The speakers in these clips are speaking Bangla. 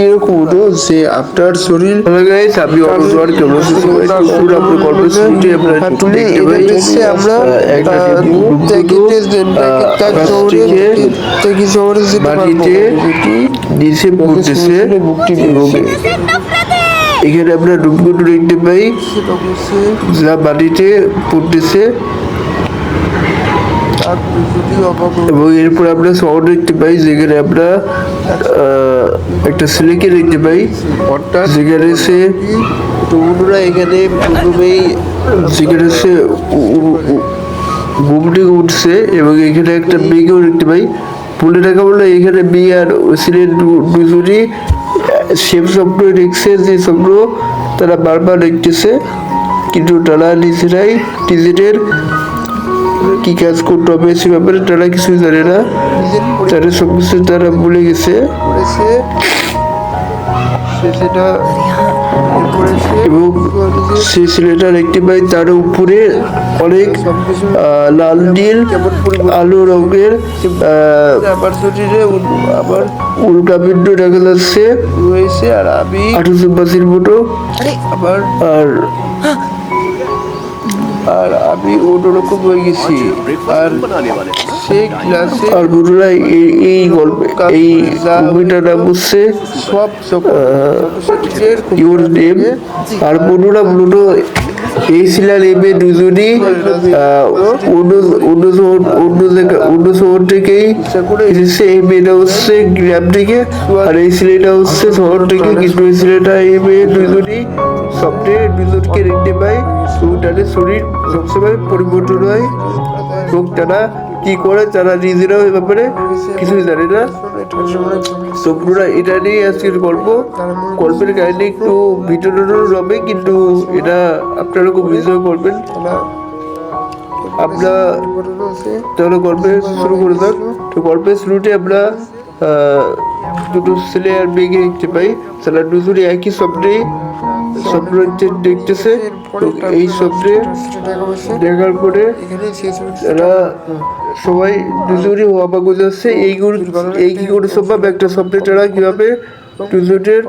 এরকম হতো যে আপনার শরীর গাইস আপনি অটোজোয়ার কেমন পুরো আপনার কর্মসূচি আপনার তুলে এটা দেখছি আমরা একটা মাটিতে নিচে পড়তেছে এবং এখানে আমরা ডুবগুলো দেখতে পাই যা মাটিতে পড়তেছে এবং এরপর আমরা শহর দেখতে পাই যেখানে আমরা একটা ছেলেকে দেখতে পাই অর্থাৎ যেখানে সে তরুণরা এখানে প্রথমেই যেখানে সে ঘুম থেকে উঠছে এবং এখানে একটা মেয়েকেও দেখতে পাই বলে রাখা বললো এখানে মেয়ে আর ছেলে দুজনই সেম স্বপ্ন দেখছে যে স্বপ্ন তারা বারবার দেখতেছে কিন্তু তারা নিজেরাই নিজেদের কি কাজ করতে হবে সে ব্যাপারে তারা কিছুই জানে না তারা সব কিছু তারা ভুলে গেছে এবং সেই ছেলেটা দেখতে পাই তার উপরে অনেক লাল নীল আলো রঙের আবার উল্কাপিণ্ড দেখা যাচ্ছে রয়েছে আর আমি আঠুসবাসীর মতো আর আমি অন্যরকম হয়ে গেছি আর সেই ক্লাসে আর বন্ধুরা এই গল্পে এই মুভিটা নাম হচ্ছে ইউর নেম আর বন্ধুরা মূলত এই শিলার এমে দুজনই অন্য শহর থেকেই এসেছে এই মেয়েটা হচ্ছে গ্রাম থেকে আর এই ছেলেটা হচ্ছে শহর থেকে কিন্তু এই ছেলেটা এই মেয়ে দুজনই স্বপ্নে দুজনকে দেখতে পাই এবং তাদের শরীর সবসময় পরিবর্তন হয় এবং তারা কি করে তারা নিজেরাও এ ব্যাপারে কিছুই জানে না স্বপ্নরা এটা নিয়ে আজকের গল্পের কাহিনী একটু ভিতরের হবে কিন্তু এটা আপনারা খুব এনজয় করবেন আমরা তাহলে গল্পে শুরু করে দেন তো গল্পের শুরুতে আমরা দুটো ছেলে আর মেয়েকে দেখতে পাই তারা দুজনে একই স্বপ্ন দেখতেছে এই স্বপ্নে দেখার পরে এরা সবাই দুজনই অবাক হয়ে যাচ্ছে এই কি করে সম্ভব একটা স্বপ্নে তারা কিভাবে দুজনের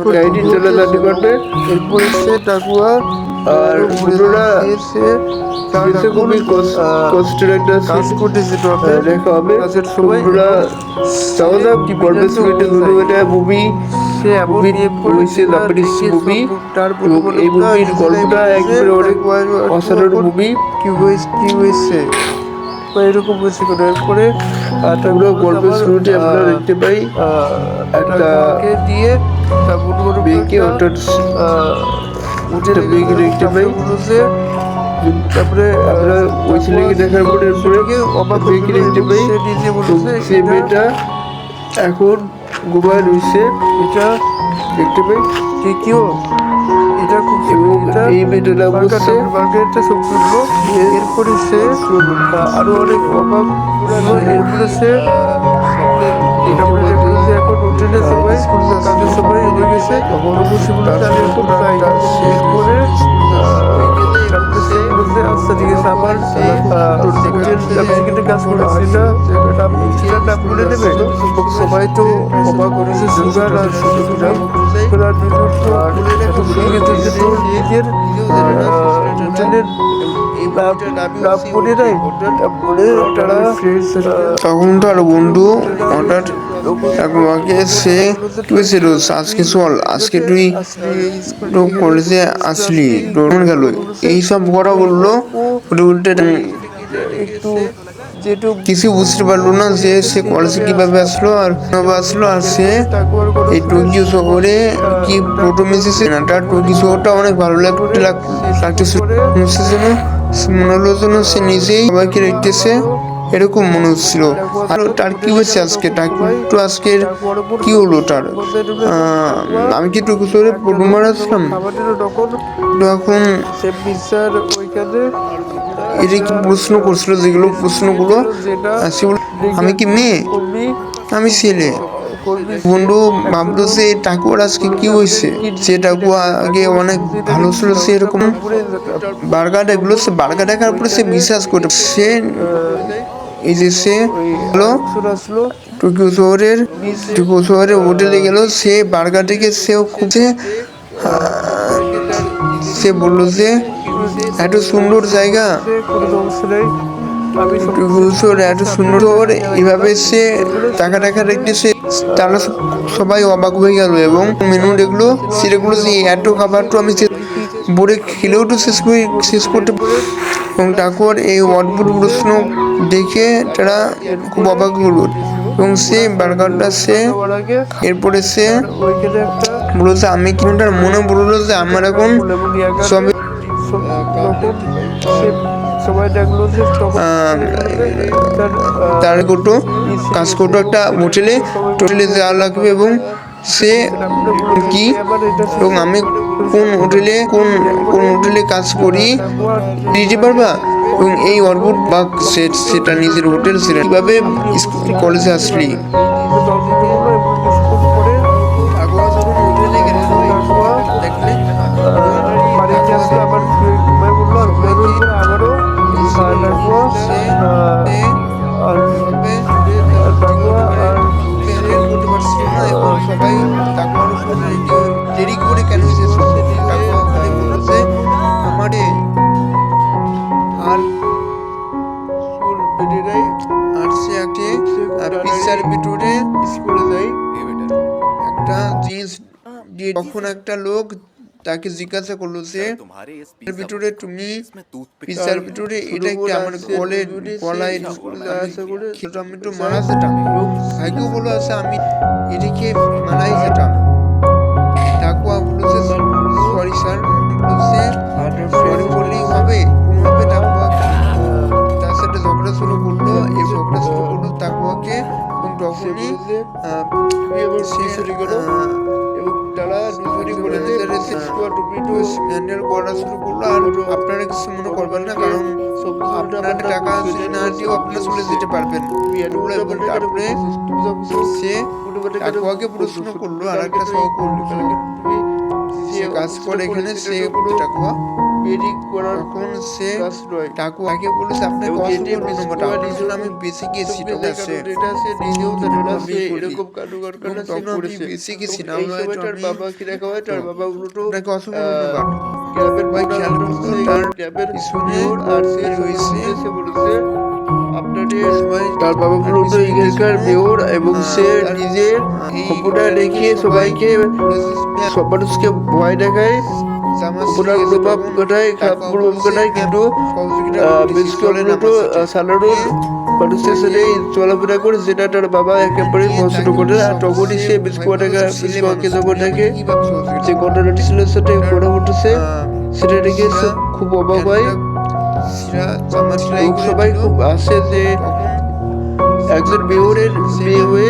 কাহিনী চলে জানতে পারবে এরপর সে টাকুয়া আর বন্ধুরা খুবই কষ্টের একটা দেখা হবে বন্ধুরা চাও না কি করবে মুভি এই মুভির গল্পটা একবারে অনেক অসাধারণ মুভি কি হয়েছে এরকম হয়েছে করে এরপরে আমরা গল্পের শুরুতে আমরা দেখতে পাই একটা দিয়ে মেয়েকে অর্থাৎ মেয়েকে দেখতে পাই তারপরে আমরা ওই ছেলেকে দেখার পরে অবাক মেয়েকে দেখতে পাই সে মেয়েটা এখন ঘুমায় রয়েছে এটা দেখতে পাই কেউ এটা খুব এই মেয়েটা বসছে এরপরে সে আরো অনেক অভাব এরপরে সে এখন হোটেলের সময় কাজের সময় এনে গেছে এরপরে আচ্ছা ঠিক আছে আমার কাজ করেছি না ভুলে নেবে সবাই তো অবাক করেছে সুগার আর নিজের তখন তো আর বন্ধু হঠাৎ আমাকে সে বলেছিল আজকে চল আজকে তুই কলেজে আসলি গেল এইসব করা বললো উল্টে কিছু বুঝতে পারলো না যে সে কলেজে কিভাবে আসলো আর সে এই টোকিও শহরে কি প্রথম এসেছে না তার টোকিও শহরটা অনেক ভালো লাগতেছে মনে হলো যেন সে নিজেই সবাইকে দেখতেছে এরকম মনে হচ্ছিল আর তার কি হয়েছে আজকের কি হলো তার আমি কি টোকিও শহরে প্রথমবার আসলাম এখন এটা কি প্রশ্ন করছিল যেগুলো প্রশ্নগুলো আমি কি মেয়ে আমি ছেলে বন্ধু ভাবলো যে টাকুয়ার আজকে কি হয়েছে যে টাকুয়া আগে অনেক ভালো ছিল সে এরকম বার্গার দেখার পরে সে বিশ্বাস করে সে এই যে সে হলো আসলো টোকিও শহরের হোটেলে গেল। সে বার্গারটিকে সেও খুঁজে সে বললো যে এত সুন্দর জায়গা, কোনো সমস্যা নেই, আমি এত সুন্দর শহর, এইভাবে সে টাকা রেখে সে তারা সবাই অবাক হয়ে গেল এবং মেনু দেখলো। সে দেখলো যে এত খাবার তো আমি বলে খেলেও তো শেষ করতে এবং তারপর এই অদ্ভুত প্রশ্ন দেখে তারা খুব অবাক হলো এবং সে বার্গারটা সে এরপরে সে ওইখানে একটা বললো যে আমি কিন্তু তার মনে বললো যে আমার এখন সব সবাই দেখলো যে তার কাজ করতো একটা হোটেলে যাওয়া লাগবে এবং সে কি এবং আমি কোন হোটেলে কাজ করি দিতে পারবা এবং এই অদ্ভুত বাক সেটা নিজের হোটেল সেটা কিভাবে কলেজে আসলি বাড়িতে আসলে আবার ঘুমায় বললো আর ঘুমের উপরে আবারও সবাই দেরি করে কেন শেষ হচ্ছে আমারে আর স্কুল বেরিয়ে আর সে আগে পিসার ভিতরে স্কুলে যাই একটা জিন্স দিয়ে তখন একটা লোক তাকে জিজ্ঞাসা করলো যে এর ভিতরে তুমি পিসার ভিতরে এটা কি আমার গলায় আমি তো মারা যেতাম ভাইকেও বলো আছে আমি এদিকে মারাই যেতাম ডাকুয়া বলেছে সরি স্যার বলছে সরি বললেই হবে কোনোভাবে ডাকুয়া তার সাথে ঝগড়া শুরু করলো তাকুয়াকে এবং তখনই এবং তারা দুজনই বলে হ্যান্ডেল করা শুরু করলো। আর আপনারা কিছু মনে করবেন না, কারণ আপনার টাকা না দিয়েও আপনারা চলে যেতে পারবেন। এবং তারপরে সে তাকুয়াকে প্রশ্ন করলো আর একটা সহকর্মী সে কাজ করে এখানে সে তাকুয়া তখন সে তাকুয়াকে বলেছে আপনাকে অসংখ্য ধন্যবাদ, আপনার জন্য আমি বেঁচে গেছি। ঠিক আছে এরকম কারখানা বেঁচে গেছি না তার বাবা কি দেখা হয়, তার বাবা উল্টো আপনাকে অসংখ্য ধন্যবাদ। ক্যাবের ভাই খেয়াল করতো তার ক্যাবের পিছনে আর সে রয়েছে সে বলেছে আপনাদের তার বাবা পুরোটা এখানকার মেয়র এবং সে নিজের কম্পিউটার রেখে সবাইকে মানুষকে ভয় দেখায়, কম্পিউটার প্রভাব ঘটায়, প্রভাব ঘটায়, কিন্তু সাধারণ মানুষের সাথে চলাফেরা করে যেটা তার বাবা একেবারে পছন্দ করে। আর তখনই সে বিস্কুটকে যখন দেখে যে ঘটনাটি ছিল সাথে গড়ে উঠেছে সেটা দেখে খুব অবাক হয়। সবাই খুব আসে যে একজন মেয়রের মেয়ে হয়ে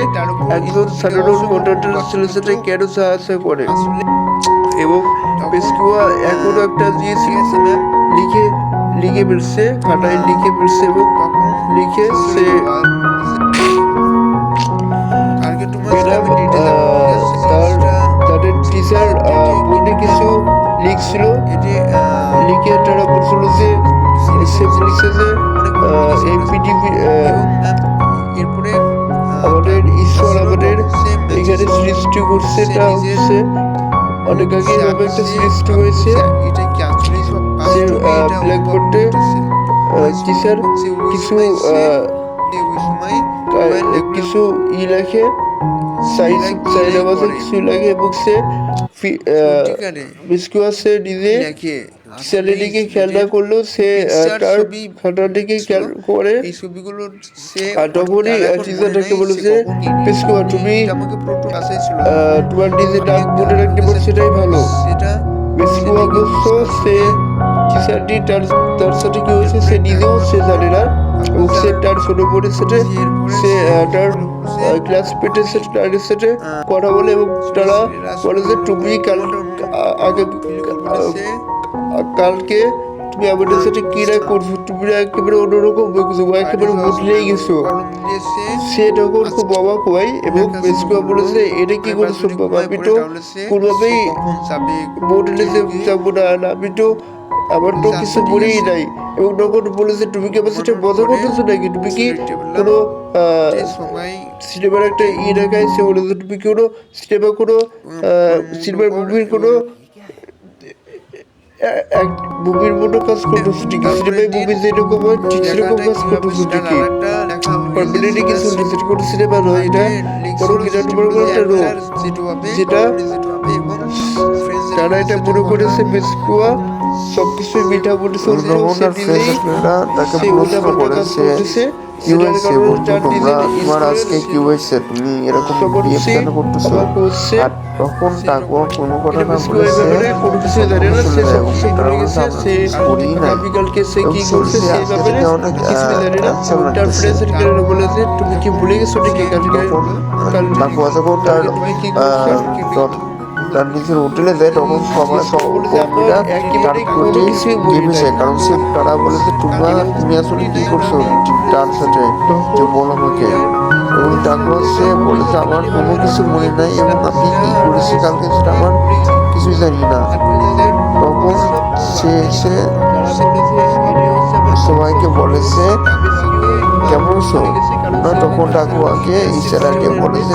একজন সাধারণ কন্ট্রাক্টর ছেলের সাথে কেন সাহায্য করে এবং পেস্কুয়া এখনো একটা জিনিস লিখে ফেলছে, খাতায় লিখে ফেলছে এবং লিখে সে তাদের টিচার বোর্ডে কিছু লিখছিল, লিখে তারা বলছিল যে সে লিখছে যে এমপিডিপি এরপরে আমাদের ঈশ্বর আমাদের এখানে সৃষ্টি করছে, তা হচ্ছে অনেক আগে এভাবে একটা সৃষ্টি হয়েছে। এটা কি আসলে সব সে ব্ল্যাকবোর্ডে টিচার কিছু কিছু লেখে কিছু লাগে এবং সে সে নিজে ছেলেটিকে খেয়াল না করলেও সে তার খাতার দিকে খেয়াল করে এই ছবিগুলো সে আর তখনই টিচারটাকে বলেছে পেস্কুয়া তুমি তোমার নিজে ডাক মনে রাখতে পারো সেটাই ভালো। সেটা পেস্কুয়া অবশ্য সে টিচারটি তার সাথে কি হয়েছে সে নিজেও সে জানে না এবং সে তার ছোট বোনের সাথে সে তার ক্লাসমেটের সাথে তাদের সাথে কথা বলে এবং তারা বলে যে তুমি কালকে তুমি আমাদের সাথে কি না করছো, তুমি না একেবারে অন্যরকম বলছো, ও একেবারে বদলেই গেছো। সে তখন খুব অবাক হয় এবং মেসকুয়া বলেছে, এটা কি করে সম্ভব, আমি তো কোনোভাবেই বোর্ডে যাবো না, আর আমি তো আমার তো কিছু মনেই নাই। এবং তখন বলেছে, তুমি কি আমার সাথে মজা করতেছো নাকি, তুমি কি কোনো সিনেমার একটা দেখাইছে, বলেছে তুমি কি কোনো সিনেমার মুভির কোনো এক মুভির মতো কাজ করতেছো ঠিকই, সিনেমায় মুভি যেরকম হয় ঠিক সেরকম কাজ করতেছো ঠিকই। পারমানেন্টলি কিছু রিসেট কোনো সিনেমা নয় এটা, বরং এটা তোমার কোনো একটা রোগ, যেটা তারা এটা মনে করেছে মেসকুয়া সবকিছুই মিঠা বলেছে, তখন তার ফ্রেন্ডরা তাকে প্রশ্ন করে সে কি হয়েছে বন্ধু, তোমার আজকে কি হয়েছে, তুমি এরকম বিহেভ কেন করতেছো? আর তখন টাকুয়া কোনো কথা না বলে সে চলে যায় এবং তারা বলেছে আমরা তো কিছু করিই নাই। এবং সে বলেছে আজকে থেকে অনেক আচ্ছা লাগতেছে। তুমি কি ভুলে গেছো নাকি তখন টাকুয়া যখন তার নিজের হোটেলে যায় তখন সবাই সহকর্মীরা তার প্রতি গেমে যায়, কারণ সে তারা বলে যে তুমি আসলে কি করছো তার সাথে, যে বল আমাকে। এবং তারপর সে বলেছে আমার কোনো কিছু মনে নাই এবং আমি কি করেছি কালকে সেটা আমার কিছুই জানি না। তখন সে এসে সবাইকে বলেছে কেমন আছো না, তখন টাকুয়াকে ইশারা দিয়ে বলেছে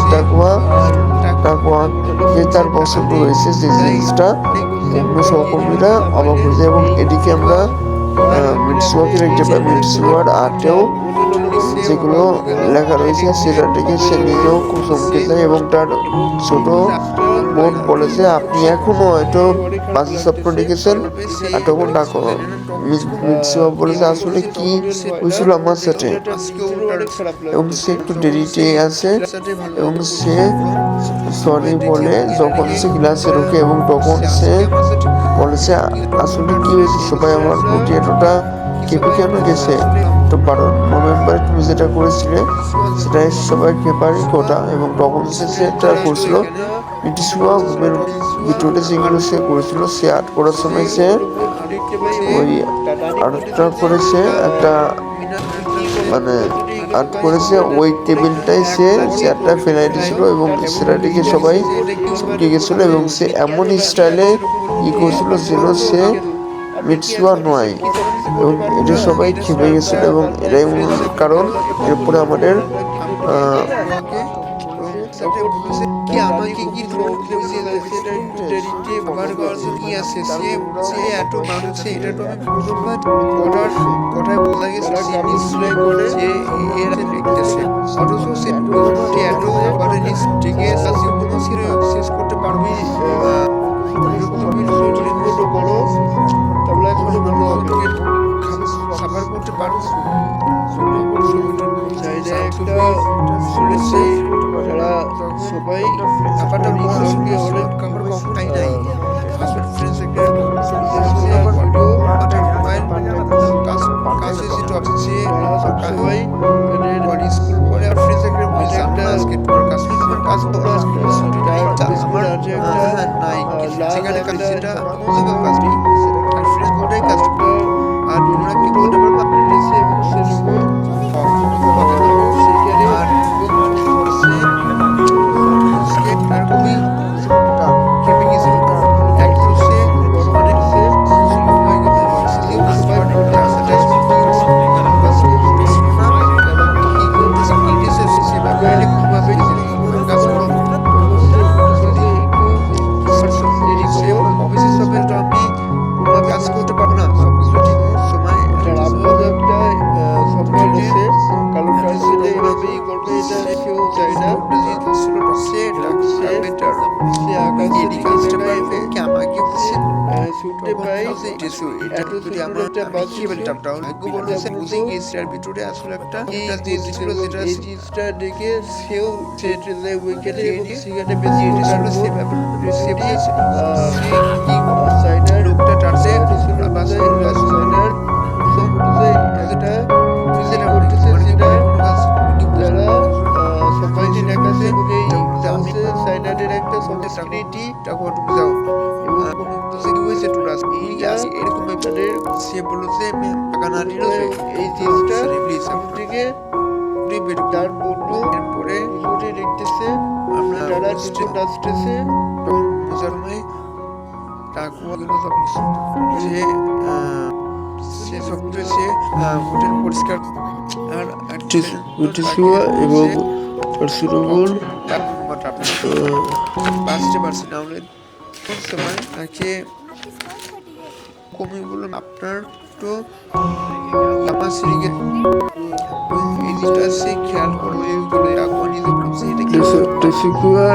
টাকুয়াকে তার পছন্দ হয়েছে যে জিনিসটা। অন্য সহকর্মীরা অবাক হয়েছে এবং এদিকে আমরা মিটসুয়াকে দেখতে পাই, মিটসুয়ার আর্টেও যেগুলো লেখা রয়েছে সেটা থেকে সে নিজেও খুব চমকে যায় এবং তার ছোট বোন বলেছে আপনি এখনো হয়তো বাকি স্বপ্ন দেখেছেন। আর তখন মিটসুয়া বলেছে আসলে কি হয়েছিল আমার সাথে, এবং সে একটু দেরিতে আছে এবং সে সরি বলে যখন সে ক্লাসে ঢোকে এবং তখন সে বলেছে আসলে কি হয়েছে, সবাই আমার প্রতি এতটা কেঁপে কেন গেছে। তো 12 নভেম্বর তুমি যেটা করেছিলে সেটাই সবাই কেঁপারই কথা। এবং তখন সে সেটা করছিল মিটসুয়া ঘুমের ভিতরে যেগুলো সে করেছিল সে আর্ট করার সময় সে ওই আর্টটা করেছে একটা মানে আর্ট করেছে ওই টেবিলটাই সে চেয়ারটা ফেলাই দিয়েছিল এবং সেটাটিকে সবাই চমকে গেছিল এবং সে এমন স্টাইলে করছিল যেন সে মিটসুয়া নয়, এবং এটা সবাই খেপে গেছিল এবং এটাই মূল কারণ। এরপরে আমাদের কি আমাকে কি আমার কি আছে সে এত মানুষে এটা তো আমি প্রথমবার কথায় বোঝা গেছে সে নিশ্চয় করে সে এর দেখতেছে, অথচ সে এত মানে নিজেকে কোনো শেষ করতে পারবে বড় তাহলে এখনো বড় খাবার করতে পারবো একটা শুনেছি যারা সবাই খাবারটা সঙ্গে অনেক খাবার কখনোই নাই আসলে ফ্রেন্ডস একটা কাছে যেটা আছে সবাই স্কুল পরে আর ফ্রেন্ডস একটা বাস্কেটবল কাজ আমার নাই সেখানে কাজ সেটা কাজটি আর ফ্রেন্ডস কোটাই কাজ আর তোমরা কি বলতে পারবা শুনতে পাই যদি আমরা ভিতরে আসলে একটা ছিল যেটা এই জিনিসটা দেখে সেও উইকেটে সেখানে বেশি লোকটা টানছে সবাই দেখাচ্ছে সাইনারের একটা সংস্কৃতি যাও এবং হয়েছে তোর আজকে এরকম ব্যাপারে সে বললো যে কানাডির এই জিনিসটা প্লিজ থেকে বের তার বন্ধু এরপরে দুজনে দেখতেছে আমরা যারা দুজন নাচতেছে তখন মজার হয় টাকুয়াগুলো সব কিছু যে সে সব সে হোটেল পরিষ্কার আর টিসুয়া এবং সুরমন বাঁচতে পারছি না হলে কোন সময় তাকে কমে বললাম আপনার তো আমার সিরিকে এই জিনিসটা সে খেয়াল করবে বলে আগুন নিজে বলছে এটা কি টিসুয়া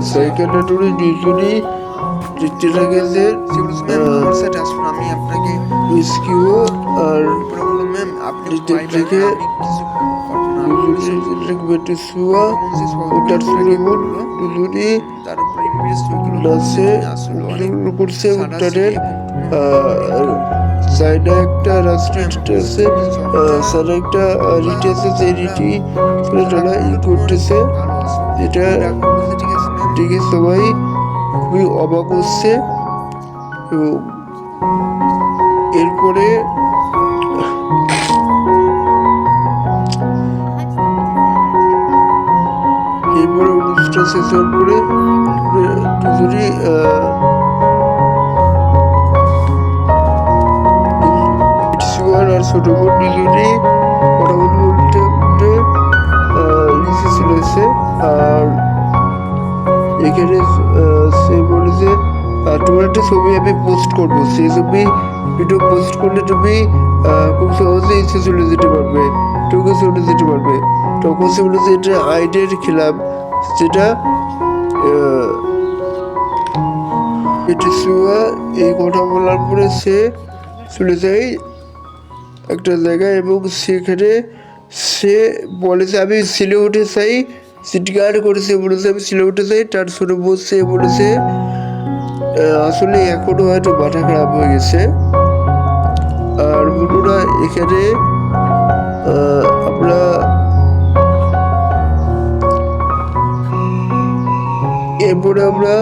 সাইকেলেটরি দুজনই দেখতে থাকে যে আমার সাথে আসুন আমি আপনাকে রেস্কিউ আর পরে বললাম ম্যাম আপনি দেখে কিছু ঘটনা টিসুয়া ওটার সুরমন দুজনই তার উপরে ইমপ্রেস হয়ে গেল নাচে করছে উত্তরের সাইডে একটা রেস্টুরেন্ট আছে সাইডে একটা রিটি আছে যে রিটি তারা করতেছে যেটা দেখে সবাই খুবই অবাক হচ্ছে এবং এরপরে অনুষ্ঠান শেষ হওয়ার পরে দুজনই সুগার আর ছোট বোন দুজনেই কথা বলতে বলতে নিচে চলেছে আর এখানে সে বলে যে তোমার একটা ছবি আমি পোস্ট করবো সেই ছবি ভিডিও পোস্ট করলে তুমি খুব সহজে ইচ্ছে চলে যেতে পারবে টুকু চলে যেতে পারবে তখন সে বলে যে এটা আইডের খেলাম যেটা এটি সুয়া এই কথা বলার পরে সে চলে যায় একটা জায়গায় এবং সেখানে সে বলে যে আমি সিলে উঠে চাই সিট গার্ড করেছে বলেছে আমি সিলে উঠে চাই তার শুনে বসছে বলেছে আসলে এখনো হয়তো মাথা খারাপ হয়ে গেছে আর বন্ধুরা এখানে আমরা এরপরে আমরা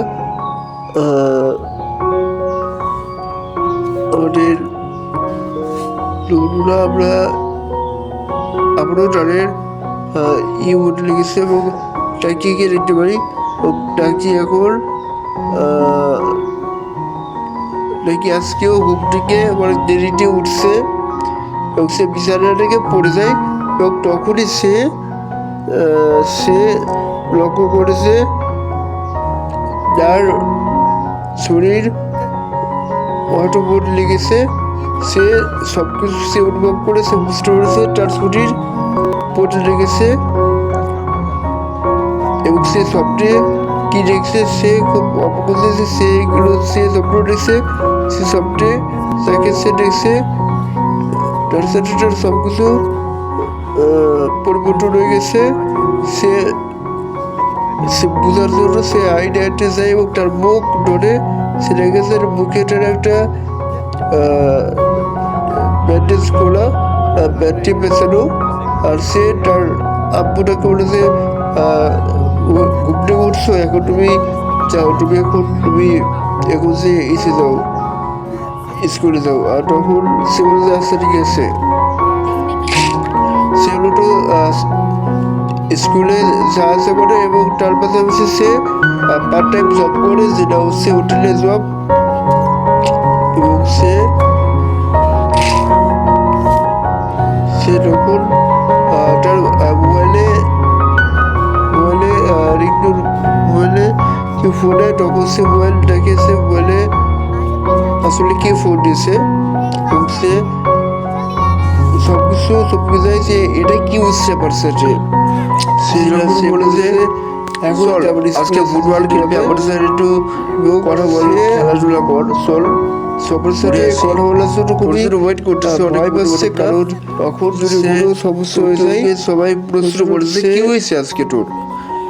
আমাদের বন্ধুরা আমরা আমরাও জানেন ইউট লিখেছে এবং টাকিকে দেখতে পারি টাকি এখন নাকি আজকেও ঘুম থেকে অনেক দেরিতে উঠছে এবং সে বিছানা থেকে পড়ে যায় এবং তখনই সে লক্ষ্য করেছে যার শরীর হয়তো বোর্ড লেগেছে সে সব কিছু সে অনুভব করেছে বুঝতে পেরেছে তার শরীর পড়ে লেগেছে এবং সে স্বপ্নে কি দেখছে সে খুব অবগত যে সেগুলো সে স্বপ্ন দেখছে সে স্বপ্নে তাকে সে দেখছে তার সাথে তার সব কিছু পরিবর্তন হয়ে গেছে সে বোঝার জন্য সে আইডিয়াতে যায় এবং তার মুখ ধরে সে রেখেছে মুখে তার একটা ব্যান্ডেজ খোলা ব্যান্ডটি পেছানো আর সে তার আব্বুটাকে বলেছে ঘুমতে উঠছো এখন তুমি যাও তুমি এখন যে এসে যাও স্কুলে যাও আর তখন সে বলে যে আচ্ছা ঠিক আছে সে হলো তো স্কুলে যা আসা করে এবং তার পাশাপাশি সে পার্ট টাইম জব করে যেটা হচ্ছে হোটেলে জব এবং সে তখন তার মোবাইলে রিংটোন মোবাইলে ফোনে তখন সে মোবাইল দেখে সে মোবাইলে আসলে কে ফোন দিয়েছে এবং সে সবকিছু যে এটা কি বুঝতে পারছে যে সে বলে যে এখন আজকে ফুটবল খেলবে আমাদের সাথে একটু কথা বলে খেলাধুলা কর চল সবার সাথে কথা বলার জন্য খুবই ওয়েট করতেছে অনেক পাচ্ছে কারণ তখন যদি কোনো সমস্যা হয়ে যায় সবাই প্রশ্ন করছে কি হয়েছে আজকে তোর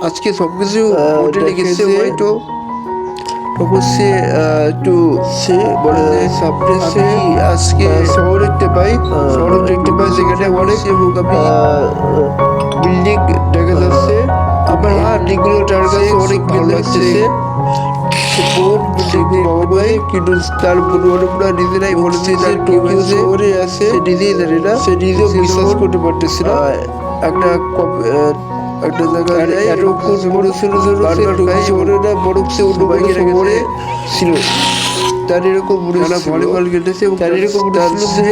আজকে সবকিছু হোটেলে গেছে হয়তো তখন সে একটু সে বলে যে সামনে সে আজকে শহর দেখতে পাই সেখানে অনেক বিল্ডিং দেখা যাচ্ছে আমার বিল্ডিংগুলো তার কাছে অনেক ভালো লাগছে বাবা ভাই, কিন্তু তার বন্ধুবান্ধবরা নিজেরাই বলেছে যে টোকিও শহরে আছে, সে নিজেই জানে না, সে নিজেও বিশ্বাস করতে পারতেছিল। একটা জায়গায় এরকম বড় ছিল টোকিও শহরে না, বরং সে অন্য কোনো শহরে ছিল। তার এরকম ভলিবল খেলতেছে এবং তার এরকম সে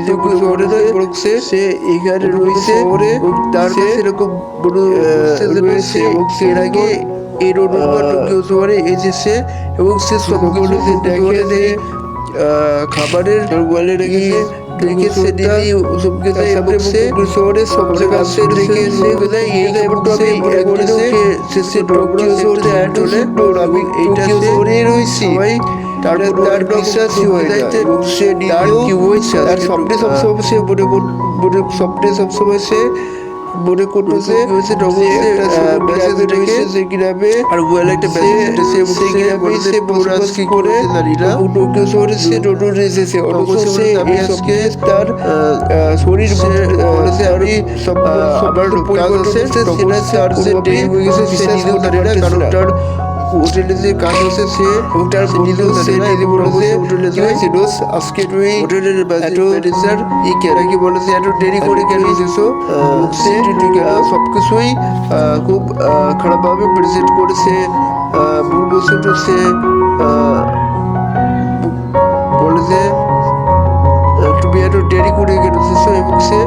টোকিও শহরে নয়, বরং সে এখানে রয়েছে শহরে, তার কাছে এরকম রয়েছে এবং সে এর আগে এই রোডবার টোকিও শহরে এসেছে এবং সে সবগুলো দেখে খাবারের গোয়ালে রেখেছে, সে নিজেই সবকে দেয় এবং সে শহরে সব জায়গায় সে রেখে এই খবরটা আমি সে টোকিও শহরে চলে আমি টোকিও শহরে রয়েছি ভাই। তারপর তার বিশ্বাসই হয় না এবং সে নিজেও কি হয়েছে তার স্বপ্নে সবসময় সে স্বপ্নে সবসময় সে মনে করতেছে মেসেজ রেখে যে গ্রামে আর ওয়েল একটা মেসেজ এবং সেই গ্রামে সে বসবাস কি করে জানি না টোকিও শহরে সে নতুন এসেছে, অথচ সে আমি আজকে তার শরীর বলেছে আমি আমার কাজ আছে তখন তার যে দেরি হয়ে গেছে সে নিজেও জানে না, কারণ তার হোটেলে যে কাজ হচ্ছে সে এবং তার বন্ধু সে নিজে বলেছে হোটেলে যাইছে দোষ আজকে তুই হোটেলের ম্যানেজার কি বলেছে এত দেরি করে কেন এসেছো, সে সবকিছুই খুব খারাপভাবে প্রেজেন্ট করেছে। ভুল বছর সে বলেছে তুমি এত দেরি করে কেন এসেছো এবং সে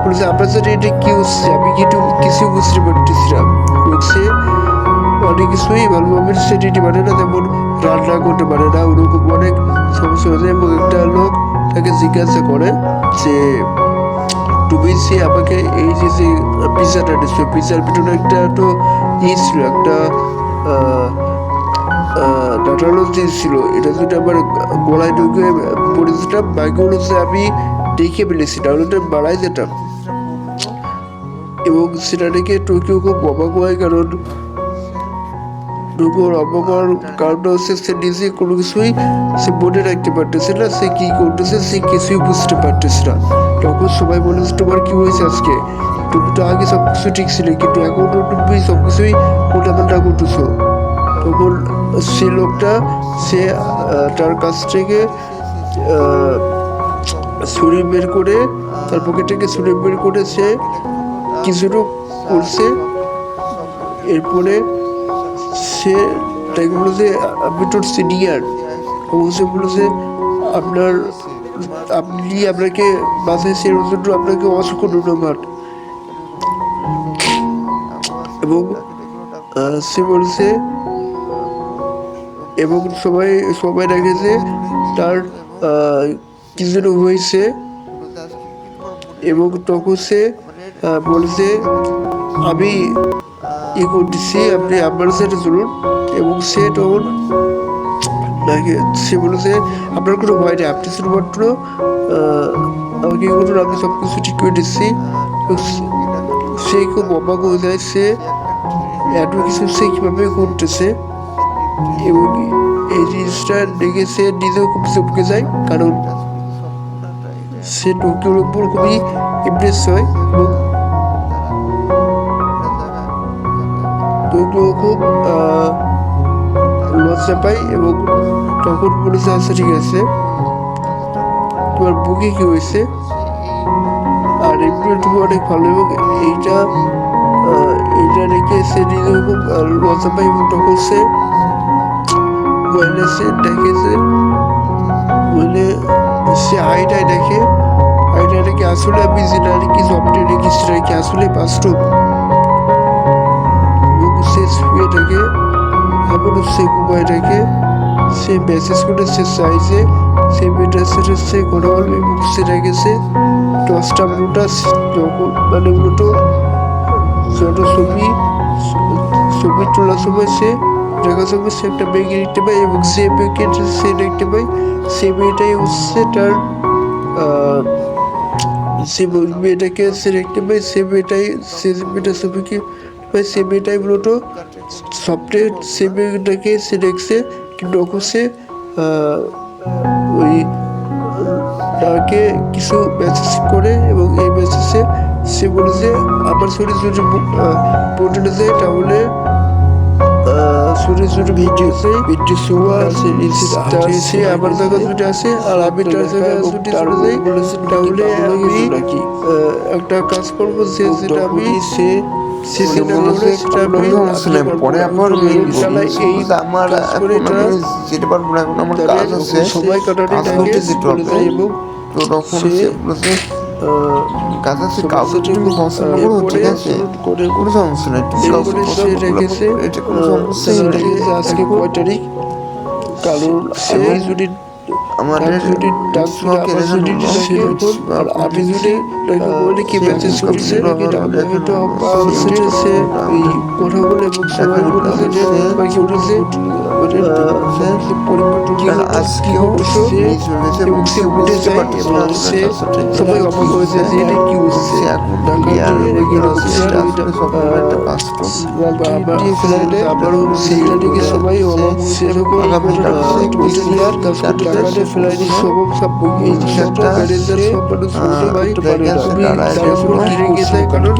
বলেছে আপনার সাথে এটা কি হচ্ছে আমি কিন্তু কিছু বুঝতে পারতেছি না এবং সে অনেক কিছুই ভালোভাবে সেটি পারে না, যেমন রান্না করতে পারে না, ওরকম অনেক সমস্যা হয়েছে এবং একটা লোক তাকে জিজ্ঞাসা করে যে তুমি সে আমাকে এই যে পিৎজাটা দিচ্ছ পিৎজার ভিতরে একটা তো ছিল একটা ডাটালো জিনিস ছিল, এটা যদি আমার গলায় ঢুকে পড়ে যেতাম বাকিগুলো আমি দেখে ফেলেছি তাহলে ওটা বাড়াই যেতাম এবং সেটা দেখে টোকিও খুব অবাক হয়, কারণ টোকিওর অবাক হওয়ার কারণটা হচ্ছে সে নিজে কোনো কিছুই সে মনে রাখতে পারতেছে না, সে কি করতেছে সে কিছুই বুঝতে পারতেছে না। তখন সবাই বলেছে তোমার কি হয়েছে আজকে, তুমি তো আগে সব কিছু ঠিক ছিল কিন্তু এখন তুমি সব কিছুই উল্টাপাল্টা করতেছো। তখন সে লোকটা সে তার কাছ থেকে ছুরি বের করে তার পকেট থেকে ছুরি বের করে সে কিছুটা করছে, এরপরে সে তাকে বলেছে আপনি তোর সিনিয়র এবং সে বলেছে আপনি আপনাকে বাসায় সের জন্য আপনাকে অসংখ্য ধন্যবাদ এবং সে বলছে এবং সবাই রেখেছে তার কিছু হয়েছে এবং তখন সে বলেছে আমি করতেছি আপনি আপনার সাথে চলুন এবং সে তখন সে বলেছে আপনার কোনো ভয় নেই আপনি শুধুমাত্র আমাকে করুন আমি সব কিছু ঠিক করে দিচ্ছি। সে খুব অবাক হয়ে যায় সে এত কিছু সে কীভাবে করতেছে এবং এই জিনিসটা দেখে সে নিজেও খুব চমকে যায়, কারণ সে টোকিওর উপর খুবই ইমপ্রেস হয় এবং টোকিও খুব লজ্জা পায় এবং তখন বলেছে আচ্ছা ঠিক আছে তোমার বুকে কি হয়েছে আর এমনি তুমি অনেক ভালো এবং এইটা রেখে সে নিজেও খুব লজ্জা পায় এবং তখন সে সে দেখেছে সে আইটায় দেখে আসলে আমি যেটা নাকি স্বপ্নে দেখি সেটা নাকি আসলে বাস্তব এবং সে শুয়ে থাকে এমনও সে ঘুমায় থাকে সে মেসেজ করে সে চাইছে সে মেয়েটার সাথে সে কথা বলবে এবং সে রেখেছে 10টা মিনিট যখন মানে মূলত যত ছবি তোলার সময় সে দেখার সময় সে একটা মেয়েকে দেখতে পায় এবং সে মেয়েকে সে দেখতে পায় সে মেয়েটাই হচ্ছে তার সে মেয়েটাকে সে দেখতে পায় সে মেয়েটা ছবিকে পায় সে মেয়েটাই মূলত স্বপ্নে সে মেয়েটাকে সে দেখছে কিন্তু তখন সে ওই তাকে কিছু মেসেজ করে এবং এই মেসেজে সে বলেছে আমার শরীর যদি পড়ে যায় তাহলে ছোট ছোট ভিডিও ভিডিও শোয়া আছে নিচে সে আমার জায়গা দুটো আছে আর আমি তার জায়গায় ছুটি চলে যাই তাহলে আমি একটা কাজ করবো যে যেটা আমি সে সেটা করলে সেটা আমি পরে আবার এই আমার কাজ করে এখন এটা আমি যেতে পারবো না, এখন আমার কাজ আছে, সময় কাটাতে কাজ থাকে করতে যেতে চলে হবে। যায় এবং তো তখন সে সে বলেছে কাজ আছে, কাউকে তুমি পছন্দ করো, ঠিক আছে, কোনো সমস্যা নেই, তুমি কাউকে এরপরে সে পছন্দ করলে রেখেছে এটা কোনো সমস্যাই নেই। আজকে কয় তারিখ, কারণ সে যদি আমাদের যদি মিটসুয়াকে যদি আর আমি যদি বলি কি মেসেজ করছে হয়তো সে এই কথা বলে এবং সবাই বলে যে সবাইকে বলেছে পরিবর্তন কি হতো কি হতো এবং সে উঠে যায় এবং সে সবাই অবাক হয়েছে যে এটা কি হচ্ছে আবারও সেইটা থেকে সবাই অবাক হয়েছে এরকম টাকাতে ফ্লাইটে সবক সব এই জিনিসটা ম্যানেজার সব মানুষ বলতে ভাই পারে না তুমি তারপর ট্রেনে গেছে কারণ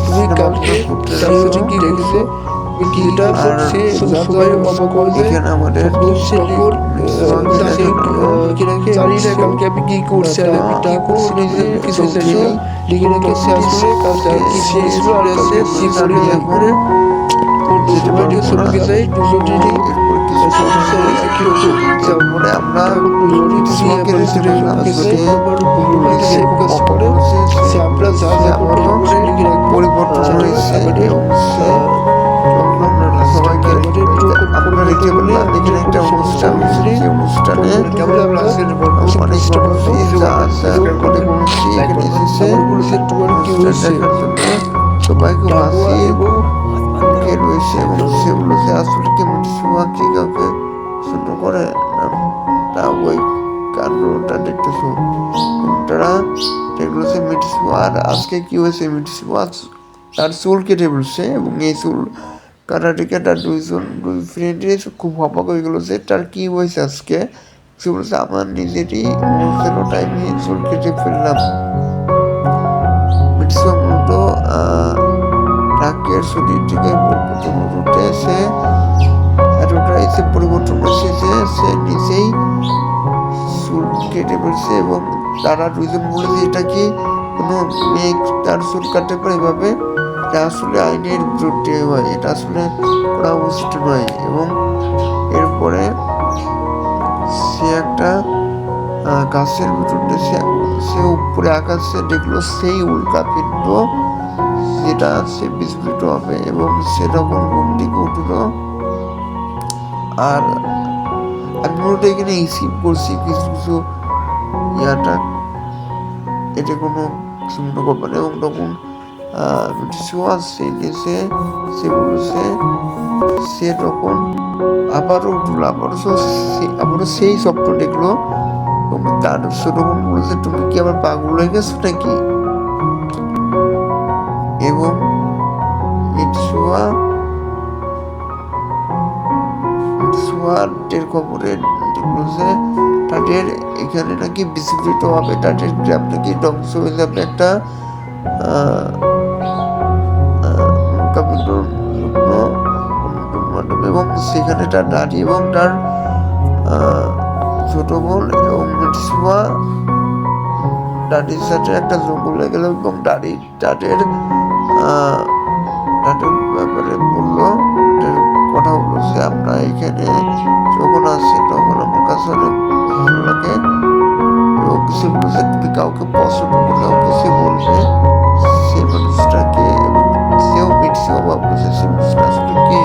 তুমি কালকে তারপরে কি রেখেছে যেটা সে সবাই অবাক করবে তখন জানি না কালকে আমি কি করছি আর আমি তা করছি নিজে কিছু জানি না লিখে রেখে সে আসলে কাজটা কি শেষ করে আছে কি করে করে সবাইকে সবকে যাই দুজনেরই তারপরে আমরা পরিবর্তন হয়েছে এবং সবাইকে আপনারা দেখতে পেলেন এখানে একটা অনুষ্ঠান হচ্ছে, যে অনুষ্ঠানে অনেক করে বলছি এখানে এসেছে দেখার জন্য, সবাইকে হাসি এবং মুখে রয়েছে এবং সে বলেছে আসলে কি মিটসুয়া কি কাউকে পছন্দ করে না, ওই কাণ্ডটা দেখতেছো তারা যেগুলো সে মিটসুয়া। আর আজকে কি হয়েছে, মিটসুয়া তার চুল কেটে বলছে এবং এই চুল কাটাটিকে তার দুই ফ্রেন্ডে খুব অবাক হয়ে গেলো যে তার কি হয়েছে আজকে। সে বলছে আমার নিজেরই টাইমে আমি চুল কেটে ফেললাম। মিটসুয়া মূলত ট্রাকের শরীর থেকে পরিবর্তন রুটে সে এতটাই সে পরিবর্তন হয়েছে যে সে নিজেই চুল কেটে ফেলছে এবং তারা দুজন বলেছে এটা কি কোনো মেয়ে তার চুল কাটতে পারে এভাবে, এটা আসলে আইনের বিরুদ্ধে হয়, এটা আসলে করা উচিত নয়। এবং এরপরে সে একটা গাছের ভিতরে সে উপরে আকাশে দেখলো সেই উল্কাপিণ্ড যেটা সে বিস্ফোরিত হবে এবং সে তখন ঘুম থেকে উঠলো। আর আমি মূলত এখানে স্কিপ করছি কিছু কিছু ইয়াটা, এটা কোনো কিছু মনে করবে না। এবং তখন সে বলেছে সে তখন আবারও উঠলো, আবারও সেই স্বপ্ন দেখলো এবং তার তখন বলেছে তুমি কি আবার পাগল হয়ে গেছো নাকি। এবং মিটসুয়ার খবরে দেখলো যে তাদের এখানে নাকি বিস্ফোরিত হবে, তাদের গ্রাম নাকি ধ্বংস হয়ে যাবে একটা এবং সেখানে তার দাড়ি এবং তার ছোট বোন এবং মিটসুয়া দাড়ির সাথে একটা জঙ্গলে গেল এবং তাদের ব্যাপারে বললো, কথা বললো যে আমরা এখানে যখন আসি তখন আমার কাছে অনেক ভালো লাগে এবং সে বলেছে তুমি কাউকে পছন্দ করলে অবশ্যই বলবে সেই মানুষটাকে। এবং সেও মিটসুয়া বলেছে সেই মানুষটা আসলে কে।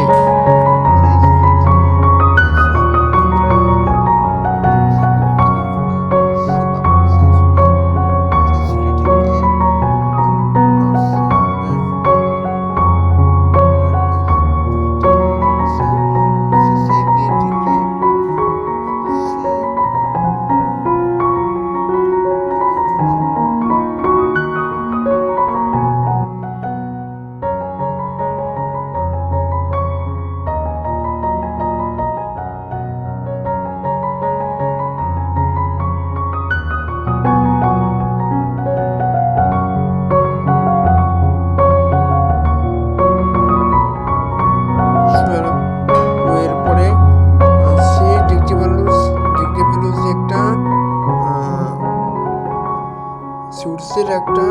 একটা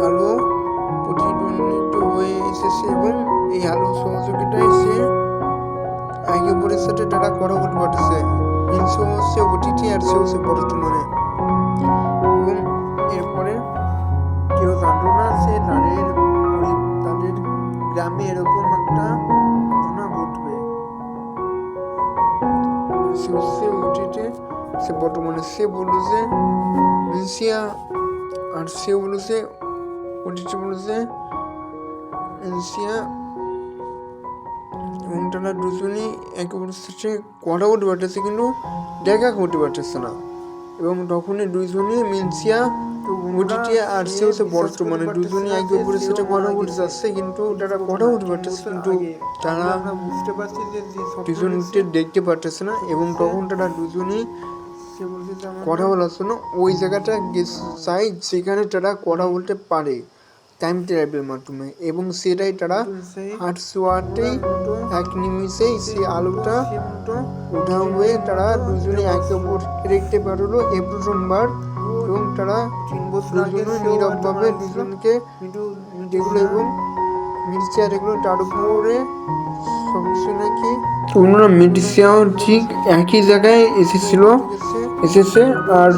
আলো প্রতিধ্বনিত হয়ে এসেছে এবং এই আলো সহযোগিতায় সে একে অপরের সাথে তারা কথা বলতে পারতেছে। মিনসিও হচ্ছে ওটিটি আর সে হচ্ছে বর্তমানে। এবং এরপরে কেউ জানতো না সে তাদের গ্রামে এরকম একটা ঘটনা ঘটবে। সে হচ্ছে ওটিতে সে বর্তমানে সে বললো যে মিনসিয়া আর সে বললো যে ওটিতে বললো যে মিনসিয়া এবং তারা দুজনেই একে অপরের সাথে কথা বলতে পারতেছে কিন্তু দেখা করতে পারতেছে না। এবং তখনই দুইজনই মিনসিয়া ওটিটি আর সে হচ্ছে বর্তমানে দুজনই একে অপরের সাথে কথা বলতে যাচ্ছে কিন্তু তারা কথা বলতে পারতেছে কিন্তু তারা বুঝতে পারছে যে দুজনকে দেখতে পারতেছে না। এবং তখন তারা দুজনই কথা বলার জন্য ওই জায়গাটা চাই যেখানে তারা কথা বলতে পারে টাইম ট্রাভেলের মাধ্যমে। এবং সেটাই তারা হাটসোয়াতেই এক নিমিষেই সেই আলোটা উধাও হয়ে তারা দুজনে একে অপরকে দেখতে পারলো এই প্রথমবার। এবং তারা দুজনে নীরবভাবে দুজনকে দেখলো এবং মির্সিয়া দেখলো তার উপরে সবকিছু নাকি মির্সিয়াও ঠিক একই জায়গায় এসেছে আর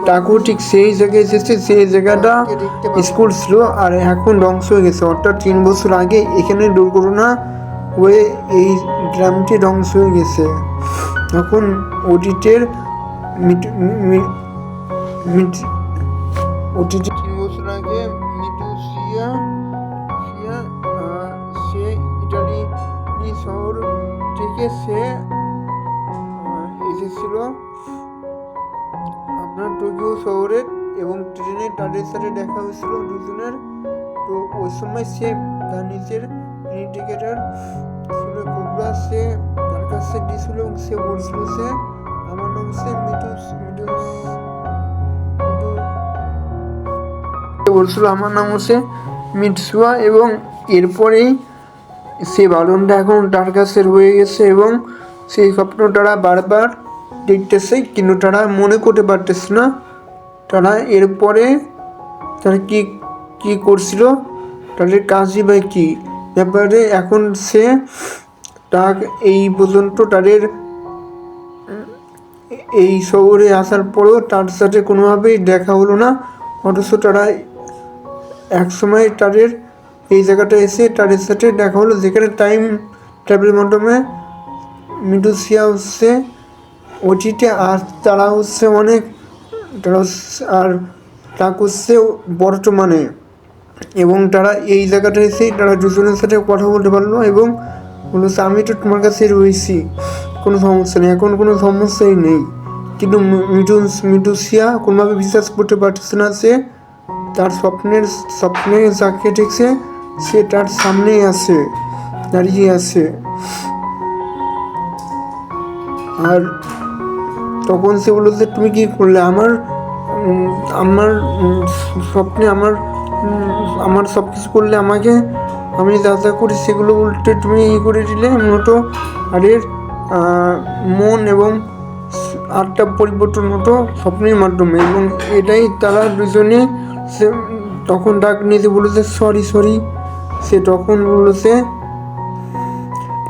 টাকু ঠিক সেই জায়গায় এসেছে। সেই জায়গাটা স্কুল ছিল আর এখন ধ্বংস হয়ে গেছে। অর্থাৎ 3 বছর আগে এখানে দুর্ঘটনা হয়ে এই গ্রামটি ধ্বংস হয়ে গেছে। এখন ওটিটের 3 বছর আগে মিডুসিয়া সে ইটালি শহর থেকে সে এসেছিল আপনার টোকিও শহরে এবং ট্রেনে তাদের সাথে দেখা হয়েছিল দুজনের। তো ওই সময় সে তার নিজের ইন্ডিকেটার ছিল কোবরা সে তার কাছে দিয়েছিল এবং সে বলছিল যে আমার নাম হচ্ছে মিটসুয়া। এবং এরপরেই সেই বালনটা এখন তার কাছে রয়ে গেছে এবং সেই স্বপ্ন তারা বারবার দেখতেছে কিন্তু তারা মনে করতে পারতেছে না তারা এরপরে তারা কি করছিল, তাদের কাজই বা কী ব্যাপারে। এখন সে এই পর্যন্ত তাদের এই শহরে আসার পরেও তার সাথে কোনোভাবেই দেখা হলো না। অথচ তারা এক সময় তাদের এই জায়গাটা এসে তাদের সাথে দেখা হলো যেখানে টাইম ট্রাভেলের মাধ্যমে মিডুসিয়া হচ্ছে ওটিতে আর তারা হচ্ছে অনেক আর টাক হচ্ছে বর্তমানে। এবং তারা এই জায়গাটা এসেই তারা দুজনের সাথে কথা বলতে পারলো এবং বলেছে আমি তো তোমার কাছে রয়েছি, কোনো সমস্যা নেই, এখন কোনো সমস্যাই নেই। কিন্তু মিডুসিয়া কোনোভাবে বিশ্বাস করতে পারতেছে না সে তার স্বপ্নে যাকে দেখছে সে তার সামনেই আছে, দাঁড়িয়ে আছে। আর তখন সে বললো যে তুমি কি করলে আমার স্বপ্নে আমার সব কিছু করলে আমাকে আমি যা যা করি সেগুলো উল্টে তুমি করে দিলে মূলত আরের মন এবং আটটা পরিবর্তন হতো স্বপ্নের মাধ্যমে। এবং এটাই তারা দুজনে সে তখন ডাক নিয়ে বলেছে সরি। সে তখন বলেছে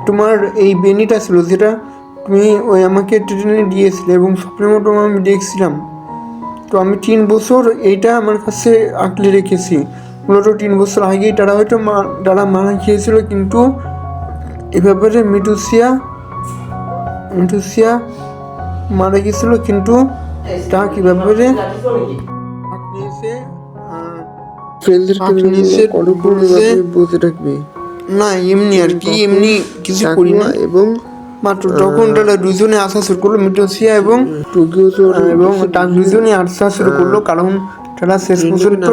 তোমার এই বেনিটা ছিল যেটা তুমি আমাকে ট্রেনে দিয়েছিলে এবং স্বপ্নের মতো আমি দেখছিলাম। তো আমি 3 বছর এইটা আমার কাছে আঁকলে রেখেছি। মূলত 3 বছর আগেই তারা হয়তো মারা গিয়েছিল কিন্তু এ ব্যাপারে মিডুসিয়া মারা গিয়েছিল কিন্তু তা কি ব্যাপারে বলতে থাকবে না এমনি আর কি, এমনি কিছু করি না। এবং মাত্র তখন তারা দুজনে আসা শুরু করলো মিডুসিয়া এবং তার দুজনে আসা শুরু করলো কারণ তারা শেষ পর্যন্ত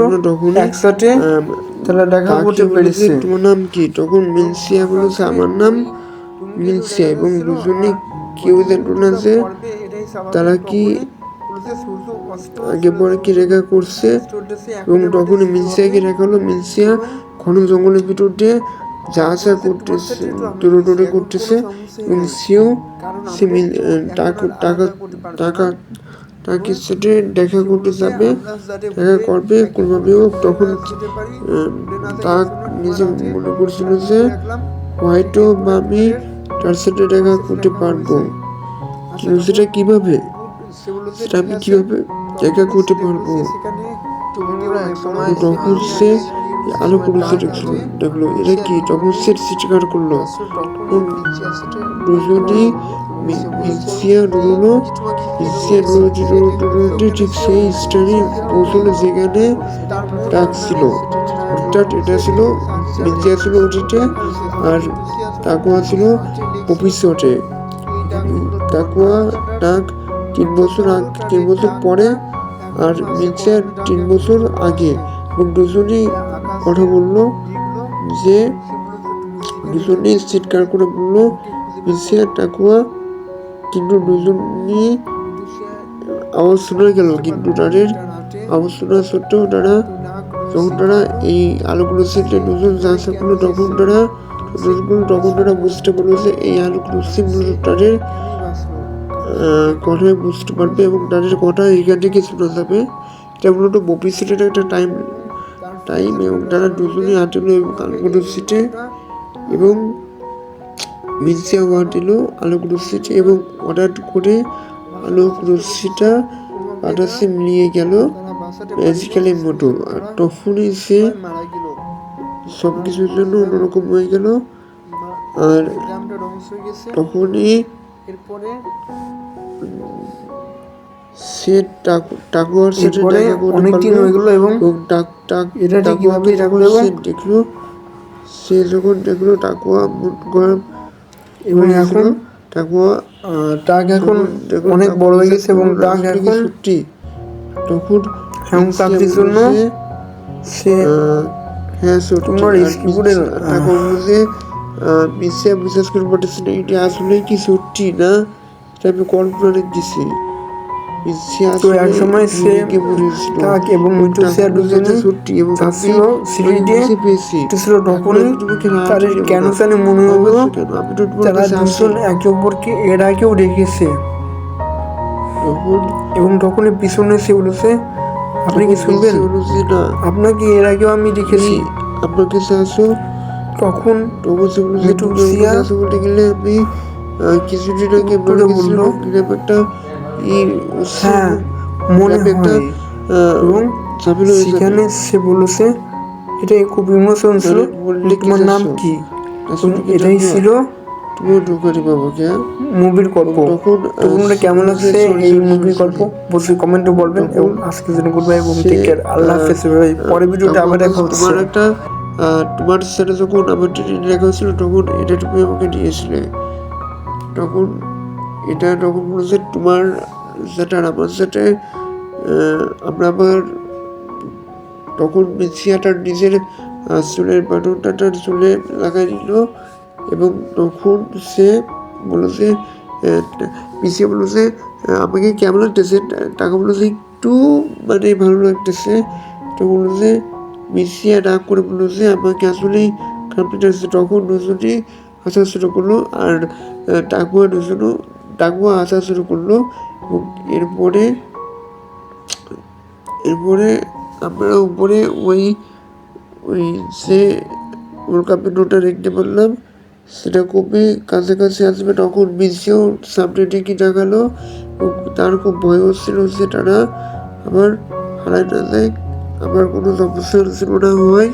একসাথে তারা দেখা করতে পেরেছে। তোমার নাম কি? তখন মিনসিয়া বলেছে আমার নাম মিনসিয়া। এবং দুজনে কেউ জানতো না যে তারা কি আগে পরে কি রেখা করছে। এবং তখনই মিনসিয়াকে দেখা হলো। মিনসিয়া ঘন জঙ্গলের ভিতর দিয়ে যা আসা করতেছে দৌড়ে করতেছে এবং সে তাকে সাথে দেখা করতে যাবে, দেখা করবে কোনোভাবে হোক। তখন তাক নিজে মনে করছিল যে হয়তো বা আমি তার সাথে দেখা করতে পারবো, কিন্তু সেটা কিভাবে, সেটা আমি কিভাবে দেখা করতে পারবো। তখন সে আলো করেছে দেখলো এটা কি, তখন সে স্বীকার করলো। দুজনই ঠিক সেই স্থানে পৌঁছলো যেখানে টাক ছিল। অর্থাৎ এটা ছিল মির্জিয়া ছিল অতীতে আর তাকুয়া ছিল ভবিষ্যতে। তাকুয়া টাক 3 বছর পরে আর মির্জা 3 বছর আগে, এবং দুজনেই কথা বললো যে দুজনেই চিৎকার করে বললো মির্জা টাকুয়া, কিন্তু দুজনই আওয়াজ শোনা গেল, কিন্তু তাদের আওয়াজ শোনা সত্ত্বেও যখন তারা এই আলোগুলো সেটে দুজন যাত্রা করলো তখন তারা বুঝতে পারলো যে এই আলোগুলো তাদের কথায় বুঝতে পারবে এবং তাদের কথা এখান থেকে শোনা যাবে। এটা মূলত ভবিষ্যতের একটা টাইম এবং তারা দুজনেই হাঁটলো এবং আলোগুলো সিটে এবং মির্জা হাঁটিল আলোগুলো সিটে এবং হঠাৎ করে আলোগুলো সিটা বাতাসে মিলিয়ে গেল ম্যাজিক্যালের মতো। আর তখনই সে সব কিছুর জন্য অন্যরকম হয়ে গেল। আর তখনই সে টাকুয়ার সাথে দেখা করতে পারলো এবং দেখলো, সে যখন দেখলো টাকুয়া এবং এখন টাক এখন অনেক বড় হয়ে গেছে এবং টাক এখন সত্যি তখন চাকরির জন্য সে তোমার বিশ্বাস করে পারতেছি না এটা আসলে কি সত্যি না, আমি কল্পনা দিছি। তো এক সময় সে টাক এবং সত্যি এবং ছিল সিঁড়ি দিয়ে ছিল, তখনই তাদের কেন জানি মনে হলো তারা দুজন একে অপরকে এর আগেও দেখেছে। এবং তখনই পিছনে সে বলেছে আপনি কি শুনবেন, আপনাকে এর আগেও আমি দেখেছি, আপনার কাছে আসো। তখন বলতে গেলে আমি কিছুদিন আগে বললো একটা হ্যাঁ মনে হয়, এবং সেখানে সে বলেছে এটাই খুব ইমোশন ছিল, তোমার নাম কি, এটাই ছিল মুভির গল্প। তোমরা কেমন লাগছে এই মুভির গল্প অবশ্যই কমেন্টে বলবেন এবং আজকের জন্য গুড বাই এবং টেক কেয়ার, আল্লাহ হাফেজ। পরের ভিডিওতে আবার দেখা হচ্ছে। তোমার সাথে যখন আমার দেখা হচ্ছিল তখন এটা তুমি আমাকে দিয়েছিলে, তখন বলেছে তোমার সাথে আর আমার সাথে আমরা আবার তখন মিছিয়াটার নিজের চুলের বাটনটা তার চুলে লাগাই নিল এবং তখন সে বলেছে মিছিয়া বলেছে আমাকে কেমন লাগতেছে, টাকা বলেছে একটু মানে ভালো লাগতেছে। তো বলেছে মিছিয়া রাগ করে বলেছে আমাকে আসলেই খারাপ লাগতেছে। তখন দুজনই হাসা শুরু করলো আর টাকুয়া হাসা শুরু করলো এবং এরপরে আমরা উপরে ওই যে উল্কাপিণ্ডটা দেখতে পারলাম, সেটা খুবই কাছাকাছি আসবে। তখন মিছিয়াও সামনে দিকে দেখালো এবং তার খুব ভয় হচ্ছিল যে তারা আবার হারাই না যায়, আবার কোনো সমস্যা ছিল না হয়।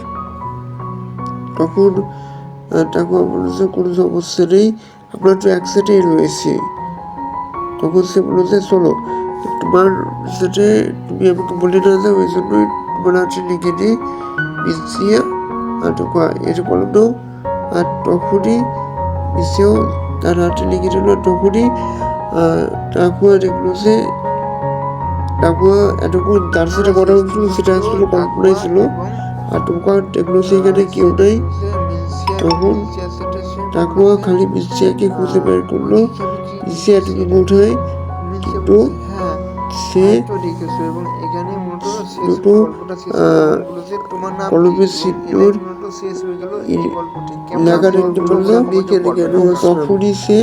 তখন টাকুয়া বলেছে কোনো সমস্যা নেই, আমরা তো একসাথেই রয়েছি। তখন সে বলেছে চলো তোমার সাথে তুমি আমাকে বলে না যাও, ওই জন্যই তোমার হাতে লিখে দিই মিছিয়া আর টাকুয়া এটা বললো। আর তখনই মিছিয়াও তার হাতে লিখে দিল। তখনই টাকুয়া দেখলো যে টাকুয়া এতক্ষণ তার সাথে কথা বলছিল সেটা আসলে কল্পনাই ছিল, আর টাকুয়া দেখলো সেখানে কেউ নেই। তখন টাকুয়া খালি মিছিয়াকে খুঁজে বের করলো, মিছিয়া তুমি কোথায়, কিন্তু সে দুটো কলমের সিন্দুর লেখা দেখতে পারলো। তখনই সে